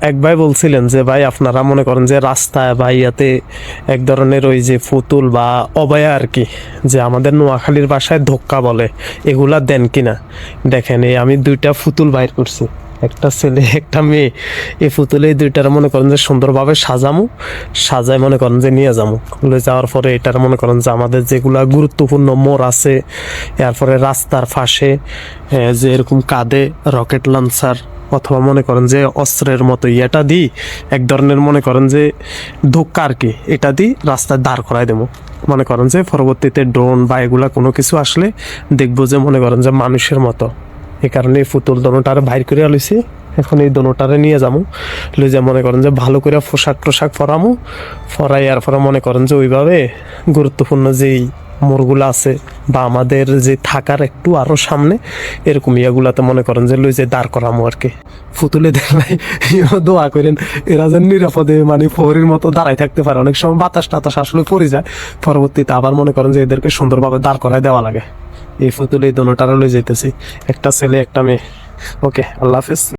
এক ভাই বলছিলেন যে ভাই আপনারা মনে করেন যে রাস্তায় বা ইয়াতে এক ধরনের ওই যে ফুতুল বা অবয়া আর কি, যে আমাদের নোয়াখালীর ভাষায় ধোক্কা বলে, এগুলা দেন কিনা। দেখেন এই আমি দুইটা ফুতুল বাইর করছি, একটা ছেলে একটা মেয়ে। এই পুতুলে দুইটার মনে করেন যে সুন্দরভাবে সাজায় মনে করেন যে নিয়ে যাবো। যাওয়ার পরে এটার মনে করেন যে আমাদের যেগুলা গুরুত্বপূর্ণ মোড় আছে, এরপরে রাস্তার পাশে যে এরকম কাঁধে রকেট লঞ্চার অথবা মনে করেন যে অস্ত্রের মতো ইয়েটা দিই, এক ধরনের মনে করেন যে ধোক্কা আর কি, এটা দিই রাস্তায় দাঁড় করাই দেবো। মনে করেন যে পরবর্তীতে ড্রোন বা এগুলা কোনো কিছু আসলে দেখবো যে মনে করেন যে মানুষের মতো। এই কারণে এই পুতুল দোনোটারে বাইর করে লইছি। এখন এই দোনোটারে নিয়ে যাবো, লই যে মনে করেন যে ভালো করে পোশাক টোশাক পরামো, পরাই আর পরে মনে করেন যে ওইভাবে গুরুত্বপূর্ণ যেই মোড়গুলো আছে বা আমাদের যে থাকার একটু আরো সামনে এরকম ইয়াগুলাতে মনে করেন যে লই যে দাঁড় করামো আর কি। ফুতুলে দেখলাই দোয়া করেন এরা যেন নিরাপদে মানে ফোরের মতো দাঁড়াই থাকতে পারে। অনেক সময় বাতাস টাতাস আসলে পড়ে যায়, পরবর্তীতে আবার মনে করেন যে এদেরকে সুন্দরভাবে দাঁড় করায় দেওয়া লাগে। এই ফুতুলে এই দোনোটারে লই যাইতেছি, একটা ছেলে একটা মেয়ে। ওকে, আল্লাহ হাফেজ।